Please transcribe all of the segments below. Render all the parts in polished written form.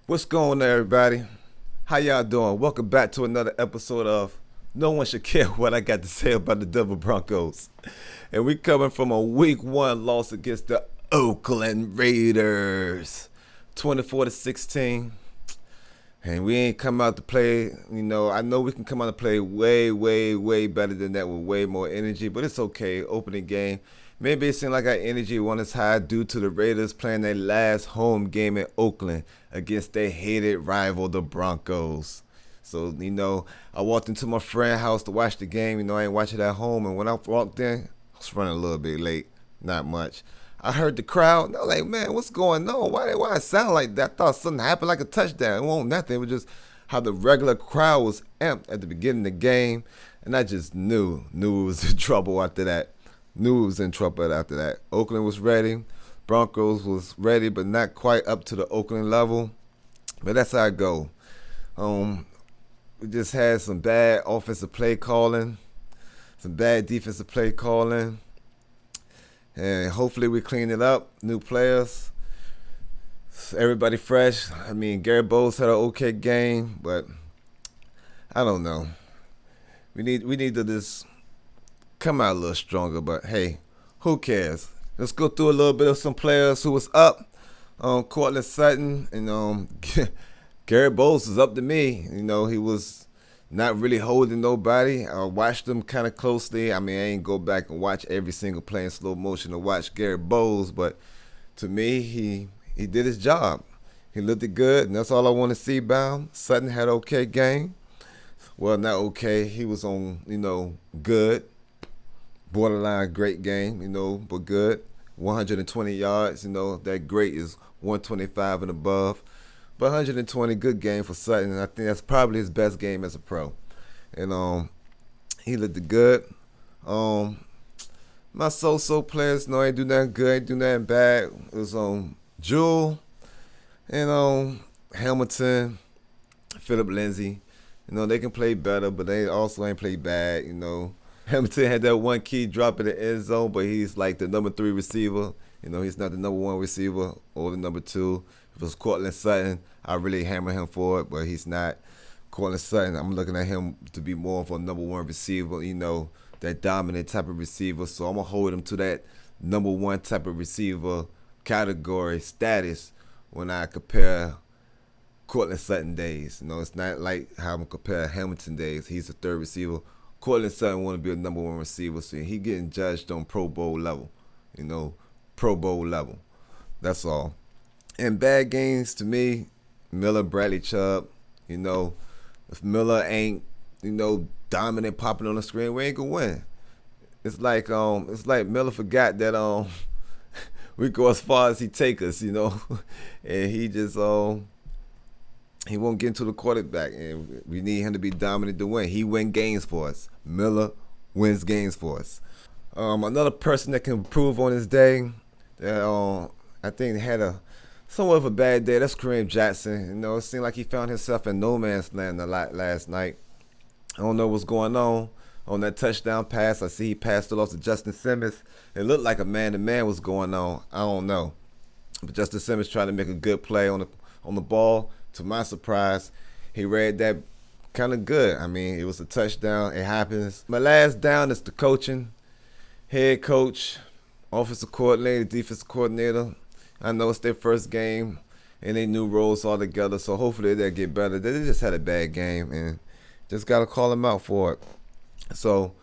What's going on, everybody? How y'all doing? Welcome back to another episode of No One Should Care What I Got to Say About the Denver Broncos. And we coming from a week 1 loss against the Oakland Raiders. 24-16. And we ain't come out to play, I know we can come out to play way, way, way better than that with way more energy, but it's okay. Opening game. Maybe it seemed like our energy wasn't as high due to the Raiders playing their last home game in Oakland against their hated rival, the Broncos. So, I walked into my friend's house to watch the game. I ain't watch it at home. And when I walked in, I was running a little bit late. Not much. I heard the crowd. And I was like, man, what's going on? Why it sound like that? I thought something happened like a touchdown. It wasn't nothing. It was just how the regular crowd was amped at the beginning of the game. And I just knew it was in trouble after that. Knew it was in trouble after that. Oakland was ready. Broncos was ready, but not quite up to the Oakland level. But that's how it go. We just had some bad offensive play calling, some bad defensive play calling, and hopefully we clean it up. New players, everybody fresh. Gary Bowles had an okay game, but I don't know. We need to just come out a little stronger, but hey, who cares? Let's go through a little bit of some players who was up. Cortland Sutton and Garrett Bowles was up to me. He was not really holding nobody. I watched him kind of closely. I ain't go back and watch every single play in slow motion to watch Garrett Bowles, but to me, he did his job. He looked good, and that's all I want to see about him. Sutton had an okay game. Well, not okay. He was on, good. Borderline great game, but good. 120 yards, that great is 125 and above. But 120, good game for Sutton, and I think that's probably his best game as a pro. And he looked good. My so-so players, ain't do nothing good, ain't do nothing bad. It was Jewell and Hamilton, Phillip Lindsay. They can play better, but they also ain't play bad, Hamilton had that one key drop in the end zone, but he's like the number 3 receiver. He's not the number 1 receiver or the number 2. If it was Cortland Sutton, I really hammer him for it, but he's not. Cortland Sutton, I'm looking at him to be more of a number 1 receiver, that dominant type of receiver. So I'm going to hold him to that number 1 type of receiver category status when I compare Cortland Sutton days. It's not like how I'm compare Hamilton days. He's the 3rd receiver. Cortland Sutton want to be a number 1 receiver, so he getting judged on Pro Bowl level, Pro Bowl level. That's all. And bad games to me, Miller, Bradley Chubb. If Miller ain't, dominant popping on the screen, we ain't gonna win. It's like Miller forgot that we go as far as he take us, and he just he won't get into the quarterback, and we need him to be dominant to win. He win games for us. Miller wins games for us. Another person that can improve on his day, that I think had a somewhat of a bad day, that's Kareem Jackson. It seemed like he found himself in no man's land a lot last night. I don't know what's going on that touchdown pass. I see he passed it off to Justin Simmons. It looked like a man-to-man was going on. I don't know. But Justin Simmons tried to make a good play on the ball. To my surprise, he read that kind of good. It was a touchdown. It happens. My last down is the coaching. Head coach, offensive coordinator, defensive coordinator. I know it's their first game and they new roles all together, so hopefully they'll get better. They just had a bad game and just got to call them out for it. So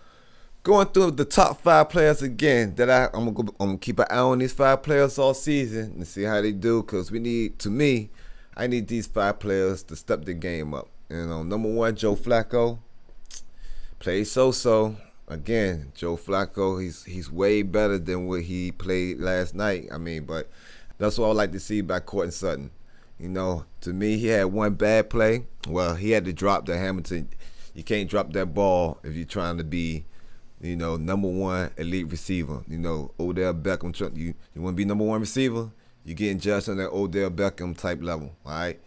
going through the top 5 players again, that I'm gonna keep an eye on these 5 players all season and see how they do, because I need these 5 players to step the game up. Number 1, Joe Flacco. Played so-so. Again, Joe Flacco, he's way better than what he played last night. But that's what I like to see by Cortland Sutton. To me, he had one bad play. Well, he had to drop the Hamilton. You can't drop that ball if you're trying to be, number 1 elite receiver. Odell Beckham, you want to be number 1 receiver? You're getting judged on that Odell Beckham type level, all right?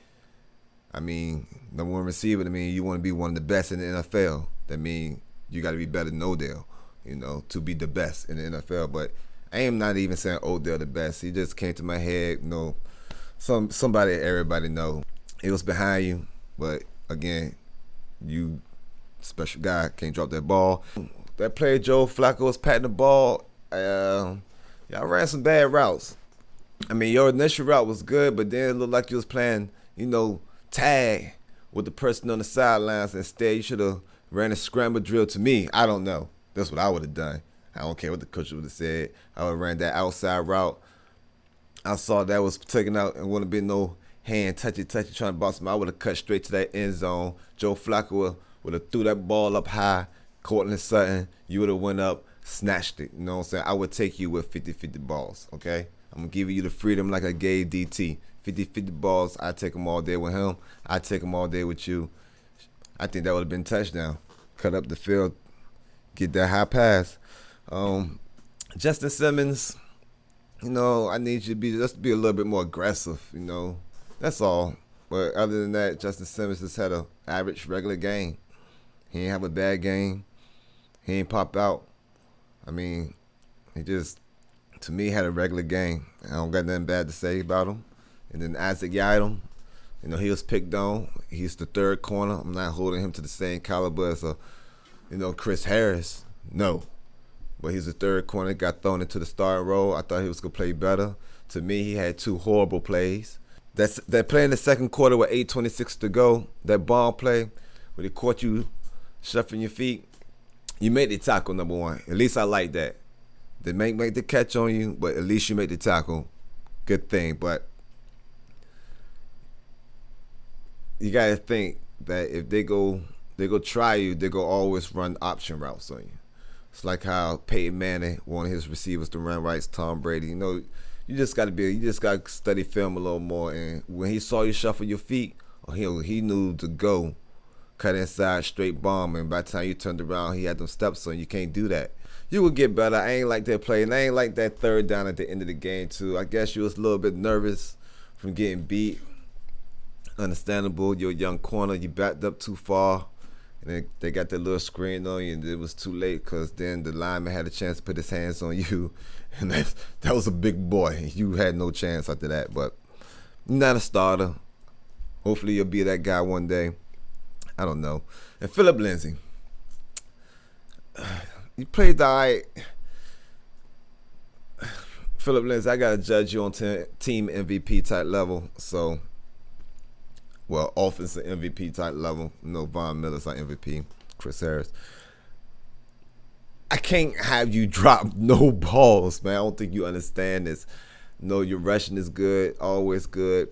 Number 1 receiver, you want to be one of the best in the NFL. That means you got to be better than Odell, to be the best in the NFL. But I am not even saying Odell the best. He just came to my head, somebody everybody know. It was behind you, but again, you special guy can't drop that ball. That player Joe Flacco was patting the ball. Y'all ran some bad routes. I mean, your initial route was good, but then it looked like you was playing, tag with the person on the sidelines. Instead, you should have ran a scramble drill to me. I don't know. That's what I would have done. I don't care what the coach would have said. I would have ran that outside route. I saw that was taken out and wouldn't have been no hand touchy trying to box him. I would have cut straight to that end zone. Joe Flacco would have threw that ball up high. Cortland Sutton, you would have went up, snatched it. You know what I'm saying? I would take you with 50-50 balls, okay? I'm going to give you the freedom like I gave DT. 50-50 balls, I take them all day with him. I take them all day with you. I think that would have been touchdown. Cut up the field, get that high pass. Justin Simmons, I need you to be a little bit more aggressive, That's all. But other than that, Justin Simmons just had an average regular game. He ain't have a bad game. He ain't pop out. I mean, he just, to me, had a regular game. I don't got nothing bad to say about him. And then Isaac Yiadom, he was picked on. He's the third corner. I'm not holding him to the same caliber as Chris Harris. No. But he's the third corner. Got thrown into the starting role. I thought he was going to play better. To me, he had two horrible plays. That play in the second quarter with 8:26 to go, that bomb play where they caught you shuffling your feet, you made the tackle, number one. At least I like that. They make the catch on you, but at least you make the tackle. Good thing. But you got to think that if they go try you, they go always run option routes on you. It's like how Peyton Manning wanted his receivers to run rights, Tom Brady. You just got to study film a little more. And when he saw you shuffle your feet, he knew to go. Cut inside, straight bomb, and by the time you turned around, he had them steps on. You can't do that. You would get better. I ain't like that play, and I ain't like that third down at the end of the game, too. I guess you was a little bit nervous from getting beat. Understandable. You're a young corner. You backed up too far, and then they got that little screen on you, and it was too late because then the lineman had a chance to put his hands on you, and that was a big boy. You had no chance after that, but you're not a starter. Hopefully you'll be that guy one day. I don't know. And Philip Lindsay, you played all right. Philip Lindsay, I got to judge you on team MVP type level. So, offensive MVP type level. Von Miller's our MVP. Chris Harris. I can't have you drop no balls, man. I don't think you understand this. Your rushing is good, always good.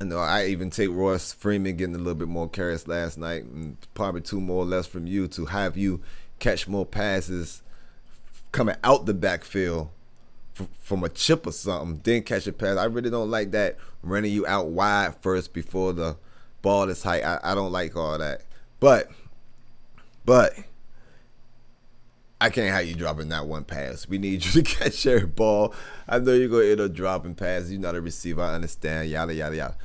I even take Royce Freeman getting a little bit more carries last night, and probably two more or less from you to have you catch more passes coming out the backfield from a chip or something, then catch a pass. I really don't like that running you out wide first before the ball is high. I don't like all that. But I can't have you dropping that one pass. We need you to catch every ball. I know you're going to end up dropping passes. You're not a receiver. I understand. Yada, yada, yada.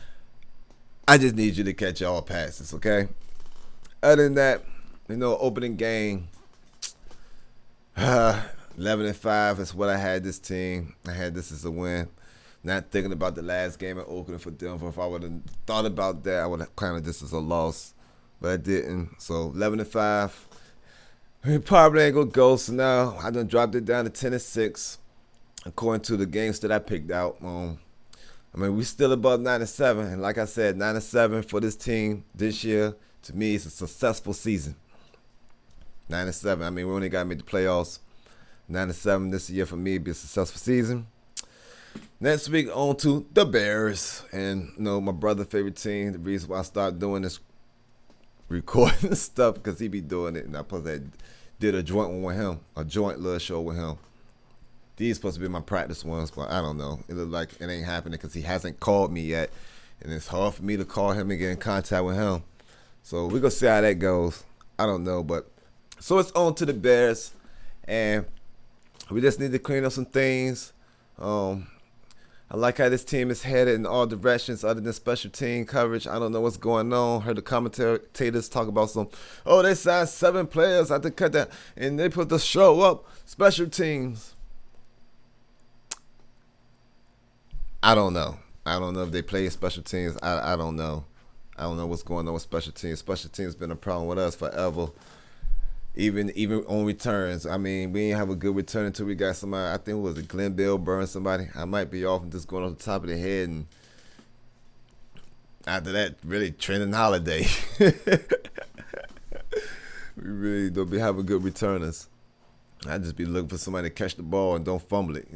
I just need you to catch all passes, okay? Other than that, opening game, 11-5 is what I had this team. I had this as a win. Not thinking about the last game in Oakland for Denver. If I would have thought about that, I would have counted this as a loss. But I didn't. So 11-5. Probably ain't gonna go. So now I done dropped it down to 10-6, according to the games that I picked out. We still above 9-7, and like I said, 9-7 for this team this year. To me, it's a successful season. 9-7. We only got to make the playoffs. 9-7 this year for me be a successful season. Next week on to the Bears, and my brother's favorite team. The reason why I started doing this recording stuff because he be doing it, and I did a joint one with him, a joint little show with him. These supposed to be my practice ones, but I don't know. It looks like it ain't happening because he hasn't called me yet, and it's hard for me to call him and get in contact with him. So we're gonna see how that goes. I don't know, but so it's on to the Bears, and we just need to clean up some things. I like how this team is headed in all directions other than special team coverage. I don't know what's going on. Heard the commentators talk about they signed 7 players. I had to cut that. And they put the show up. Special teams. I don't know. I don't know if they play special teams. I don't know. I don't know what's going on with special teams. Special teams been a problem with us forever. Even on returns. I mean, we didn't have a good return until we got somebody. I think it was a Glenn Bell burned somebody. I might be off and just going off the top of the head. And after that, really training holiday. We really don't be having good returners. I just be looking for somebody to catch the ball and don't fumble it,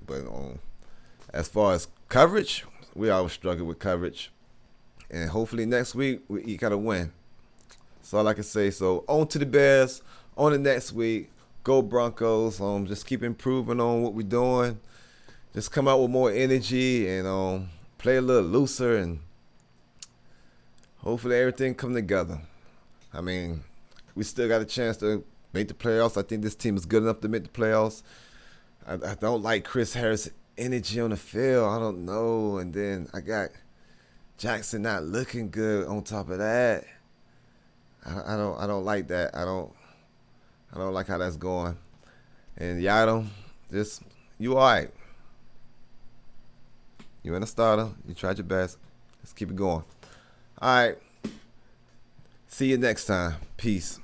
But as far as coverage, we always struggle with coverage. And hopefully next week we got to win. That's all I can say. So on to the Bears. On the next week. Go Broncos. Just keep improving on what we're doing. Just come out with more energy and play a little looser, and hopefully everything come together. I mean, we still got a chance to make the playoffs. I think this team is good enough to make the playoffs. I don't like Chris Harris' energy on the field. I don't know. And then I got Jackson not looking good on top of that. I don't like that. I don't like how that's going. And Yaddle, you all right. You in a starter. You tried your best. Let's keep it going. All right. See you next time. Peace.